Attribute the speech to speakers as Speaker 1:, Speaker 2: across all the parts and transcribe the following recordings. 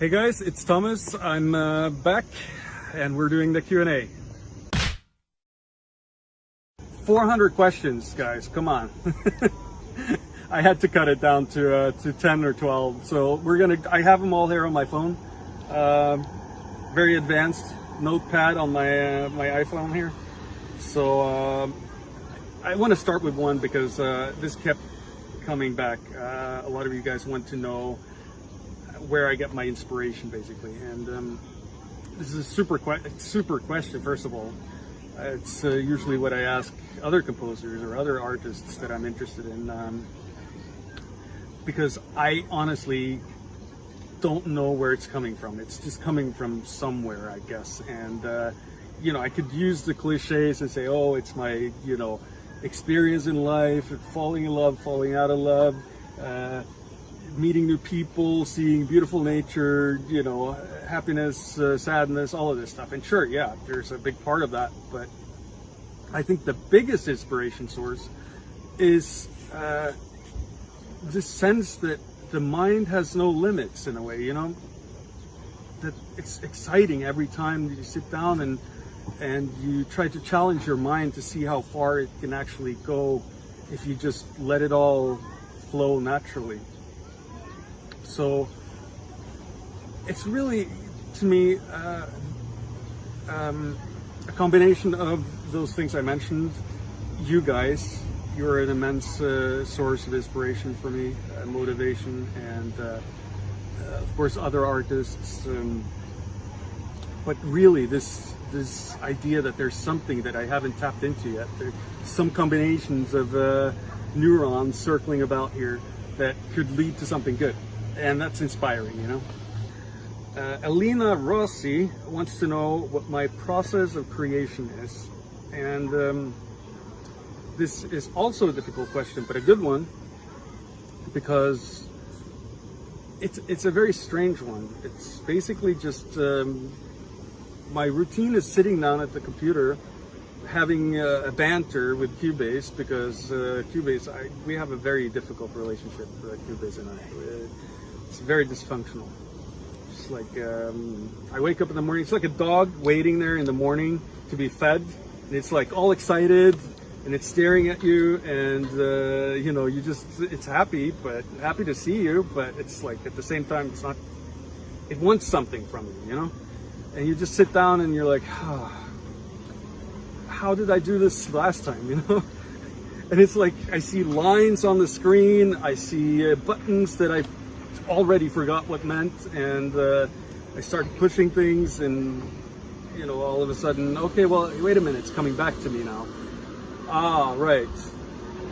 Speaker 1: Hey guys, it's Thomas. I'm back and we're doing the Q&A. 400 questions, guys, come on. I had to cut it down to 10 or 12. So I have them all here on my phone. Very advanced notepad on my iPhone here. So I want to start with one because this kept coming back. A lot of you guys want to know where I get my inspiration, basically, and this is a super question. First of all, it's usually what I ask other composers or other artists that I'm interested in, because I honestly don't know where it's coming from. It's just coming from somewhere, I guess, and I could use the cliches and say, oh, it's my experience in life, falling in love, falling out of love, meeting new people, seeing beautiful nature, happiness, sadness, all of this stuff. And sure, yeah, there's a big part of that, but I think the biggest inspiration source is this sense that the mind has no limits, in a way, that it's exciting every time you sit down and you try to challenge your mind to see how far it can actually go if you just let it all flow naturally. So it's really, to me, a combination of those things I mentioned. You guys, you're an immense source of inspiration for me, motivation, and of course other artists. But really, this idea that there's something that I haven't tapped into yet. There's some combinations of neurons circling about here that could lead to something good. And that's inspiring, Elena Rossi wants to know what my process of creation is. And this is also a difficult question, but a good one, because it's a very strange one. It's basically just my routine is sitting down at the computer, having a banter with Cubase, because Cubase, we have a very difficult relationship with Cubase and I. It's very dysfunctional. It's like I wake up in the morning. It's like a dog waiting there in the morning to be fed, and it's like all excited and it's staring at you, and it's happy to see you, but it's like at the same time it's not. It wants something from you, and you just sit down and you're like, how did I do this last time, And it's like I see lines on the screen, I see buttons that I already forgot what meant, and I start pushing things, and all of a sudden, okay, well, wait a minute, it's coming back to me now. Right.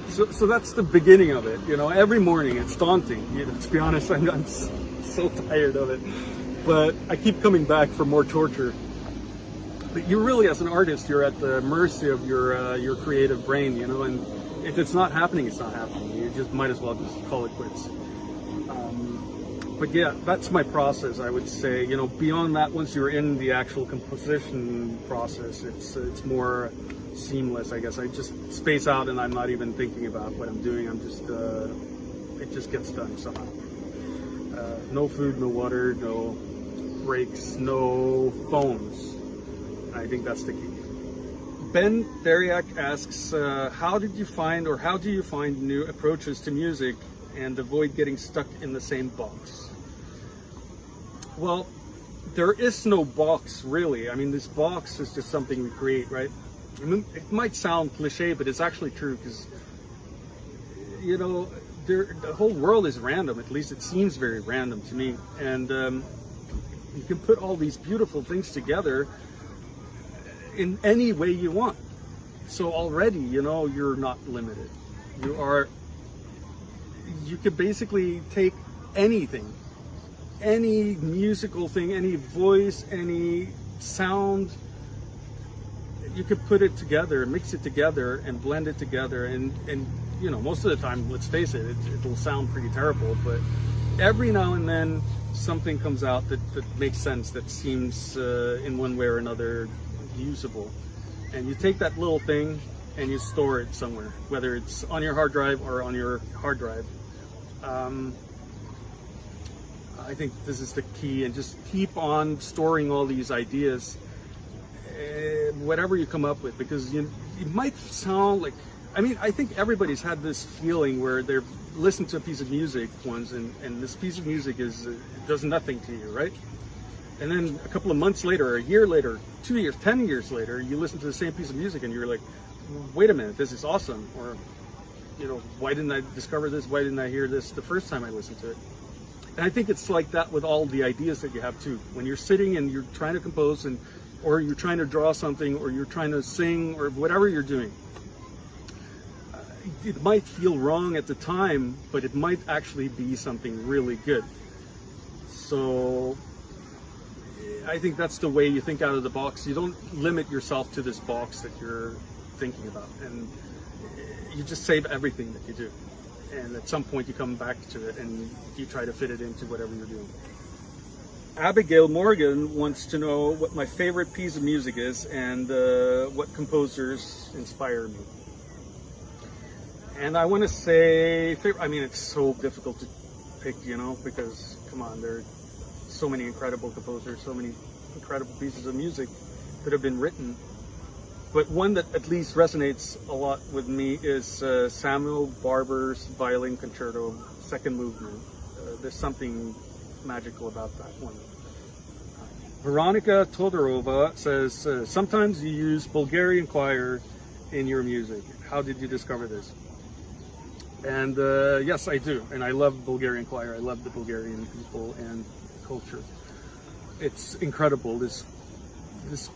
Speaker 1: So that's the beginning of it. Every morning it's daunting. To be honest, I'm so tired of it, but I keep coming back for more torture. But you really, as an artist, you're at the mercy of your creative brain, and if it's not happening, it's not happening. You just might as well just call it quits. But yeah, that's my process, I would say. Beyond that, once you're in the actual composition process, it's more seamless, I guess. I just space out and I'm not even thinking about what I'm doing. I'm just, it just gets done somehow. No food, no water, no breaks, no phones. I think that's the key. Ben Theriak asks, how do you find new approaches to music and avoid getting stuck in the same box? Well, there is no box, really. I mean, this box is just something we create, right? I mean, it might sound cliche, but it's actually true, because the whole world is random. At least it seems very random to me, and you can put all these beautiful things together in any way you want. So already, you're not limited. You could basically take anything, any musical thing, any voice, any sound. You could put it together, mix it together, and blend it together. And most of the time, let's face it, it'll sound pretty terrible. But every now and then, something comes out that makes sense, that seems in one way or another usable. And you take that little thing and you store it somewhere, whether it's on your hard drive or on your hard drive. I think this is the key, and just keep on storing all these ideas, whatever you come up with, because it might sound like, I mean, I think everybody's had this feeling where they're listening to a piece of music once, and this piece of music it does nothing to you, right? And then a couple of months later, a year later, 2 years, 10 years later, you listen to the same piece of music and you're like, wait a minute, this is awesome. Or, why didn't I discover this? Why didn't I hear this the first time I listened to it? And I think it's like that with all the ideas that you have too. When you're sitting and you're trying to compose, or you're trying to draw something, or you're trying to sing, or whatever you're doing, it might feel wrong at the time, but it might actually be something really good. So I think that's the way you think out of the box. You don't limit yourself to this box that you're thinking about, and you just save everything that you do. And at some point you come back to it and you try to fit it into whatever you're doing. Abigail Morgan wants to know what my favorite piece of music is and what composers inspire me. And I want to say, I mean, it's so difficult to pick, because, come on, there are so many incredible composers, so many incredible pieces of music that have been written. But one that at least resonates a lot with me is Samuel Barber's Violin Concerto, second movement. There's something magical about that one. Veronica Todorova says, sometimes you use Bulgarian choir in your music. How did you discover this? And yes, I do. And I love Bulgarian choir. I love the Bulgarian people and culture. It's incredible. This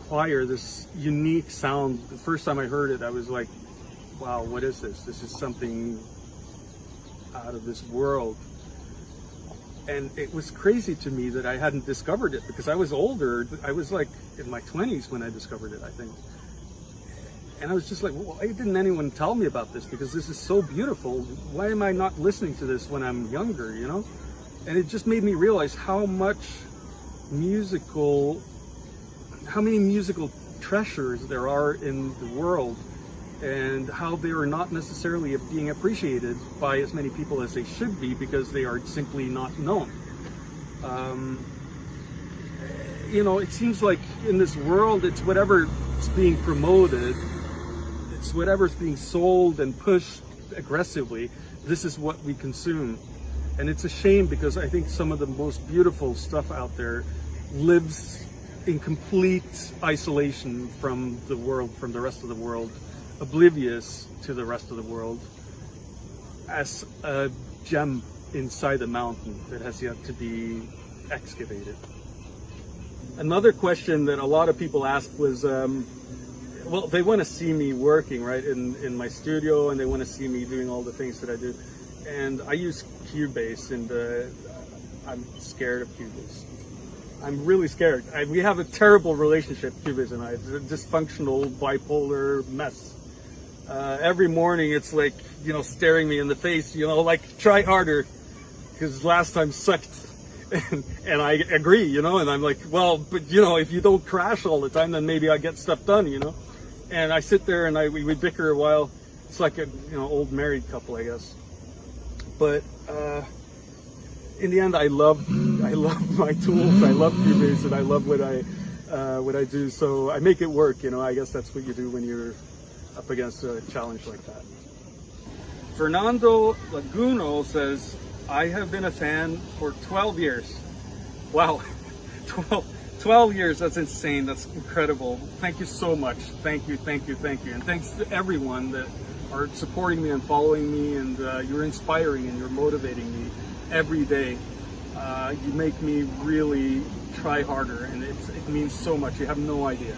Speaker 1: choir, this unique sound. The first time I heard it, I was like, wow, what is this? This is something out of this world. And it was crazy to me that I hadn't discovered it, because I was older. I was like in my 20s when I discovered it, I think. And I was just like, why didn't anyone tell me about this? Because this is so beautiful. Why am I not listening to this when I'm younger, And it just made me realize how many musical treasures there are in the world, and how they are not necessarily being appreciated by as many people as they should be, because they are simply not known. It seems like in this world, it's whatever's being promoted, it's whatever's being sold and pushed aggressively. This is what we consume. And it's a shame, because I think some of the most beautiful stuff out there lives in complete isolation from the world, from the rest of the world, oblivious to the rest of the world, as a gem inside a mountain that has yet to be excavated. Another question that a lot of people asked was, well, they want to see me working, right, in my studio, and they want to see me doing all the things that I do. And I use Cubase, and I'm scared of Cubase. I'm really scared. We have a terrible relationship, Cubase and I. It's a dysfunctional, bipolar mess. Every morning it's like, staring me in the face, like, try harder, because last time sucked. And I agree, and I'm like, well, but if you don't crash all the time, then maybe I get stuff done, And I sit there and we bicker a while. It's like a old married couple, I guess. But in the end, I love my tools. I love Cubase, and I love what I do. So I make it work. I guess that's what you do when you're up against a challenge like that. Fernando Laguno says, I have been a fan for 12 years. Wow, 12 years, that's insane, that's incredible. Thank you so much, thank you. And thanks to everyone that are supporting me and following me, and you're inspiring and you're motivating me every day. You make me really try harder, and it means so much, you have no idea.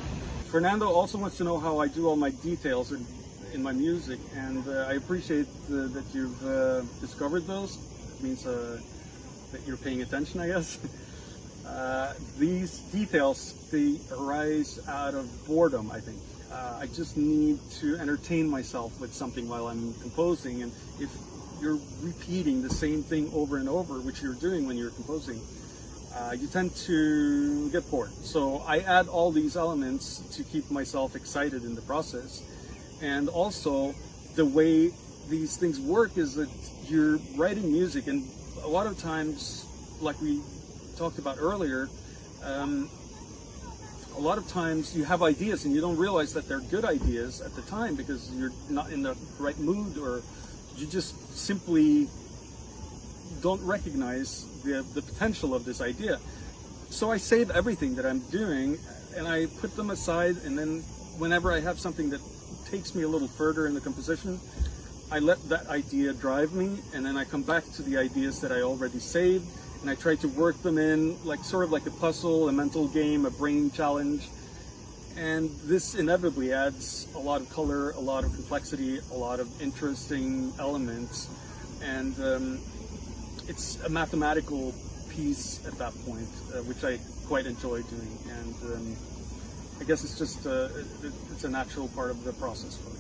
Speaker 1: Fernando also wants to know how I do all my details in my music, and I appreciate that you've discovered those. It means that you're paying attention, I guess. These details, they arise out of boredom, I think. I just need to entertain myself with something while I'm composing, and if you're repeating the same thing over and over, which you're doing when you're composing, you tend to get bored. So I add all these elements to keep myself excited in the process. And also, the way these things work is that you're writing music, and a lot of times, like we talked about earlier, a lot of times you have ideas and you don't realize that they're good ideas at the time because you're not in the right mood, or you just simply don't recognize the potential of this idea. So I save everything that I'm doing and I put them aside, and then whenever I have something that takes me a little further in the composition, I let that idea drive me, and then I come back to the ideas that I already saved, and I try to work them in, like sort of like a puzzle, a mental game, a brain challenge. And this inevitably adds a lot of color, a lot of complexity, a lot of interesting elements, and it's a mathematical piece at that point, which I quite enjoy doing, and I guess it's just it's a natural part of the process for me.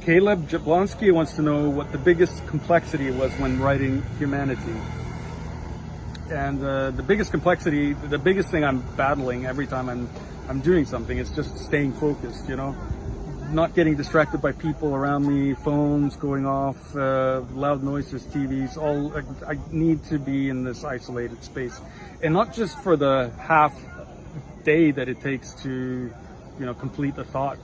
Speaker 1: Caleb Jablonski wants to know what the biggest complexity was when writing humanity. And the biggest complexity, the biggest thing I'm battling every time I'm doing something is just staying focused, you know, not getting distracted by people around me, phones going off, loud noises, TVs, all. I need to be in this isolated space, and not just for the half day that it takes to, you know, complete a thought.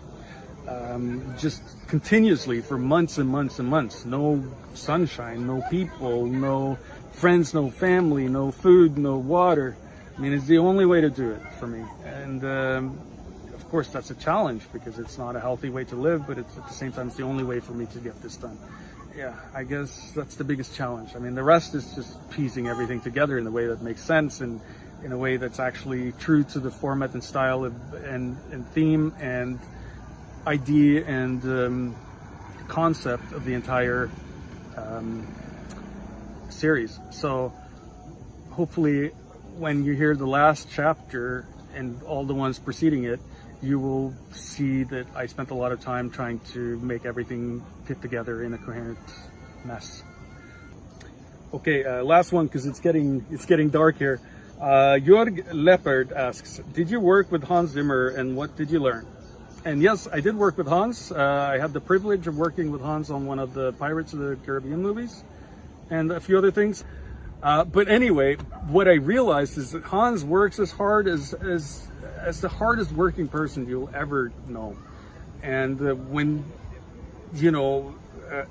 Speaker 1: Just continuously for months and months and months. No sunshine, no people, no friends, no family, no food, no water. I mean, it's the only way to do it for me. And of course, that's a challenge because it's not a healthy way to live, but it's at the same time, it's the only way for me to get this done. Yeah, I guess that's the biggest challenge. I mean, the rest is just piecing everything together in a way that makes sense and in a way that's actually true to the format and style and theme and idea and concept of the entire series. So hopefully when you hear the last chapter and all the ones preceding it, you will see that I spent a lot of time trying to make everything fit together in a coherent mess. Okay, last one because it's getting dark here. Jörg Leopard asks, did you work with Hans Zimmer and what did you learn? And yes, I did work with Hans. I had the privilege of working with Hans on one of the Pirates of the Caribbean movies and a few other things. But anyway, what I realized is that Hans works as hard as the hardest working person you'll ever know. And when, you know,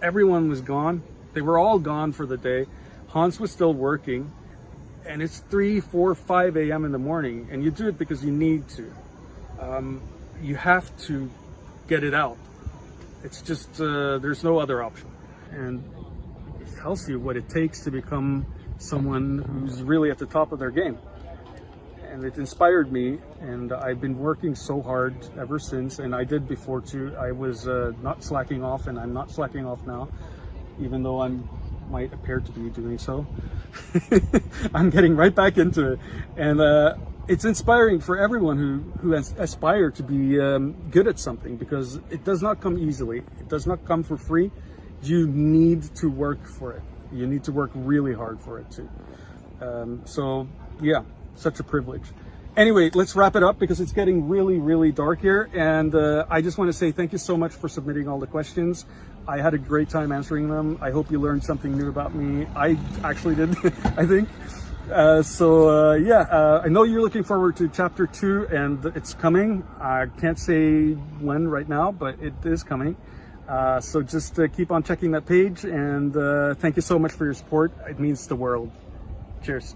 Speaker 1: everyone was gone, they were all gone for the day, Hans was still working, and it's 3, 4, 5 a.m. in the morning, and you do it because you need to. You have to get it out. It's just, there's no other option. And it tells you what it takes to become someone who's really at the top of their game. And it inspired me, and I've been working so hard ever since, and I did before too. I was not slacking off, and I'm not slacking off now, even though I might appear to be doing so. I'm getting right back into it. And it's inspiring for everyone who aspire to be good at something, because it does not come easily. It does not come for free. You need to work for it. You need to work really hard for it too. So yeah, such a privilege. Anyway, let's wrap it up because it's getting really, really dark here. And I just want to say thank you so much for submitting all the questions. I had a great time answering them. I hope you learned something new about me. I actually did, I think. I know you're looking forward to chapter 2, and it's coming. I can't say when right now, but it is coming. So just keep on checking that page, and thank you so much for your support. It means the world. Cheers.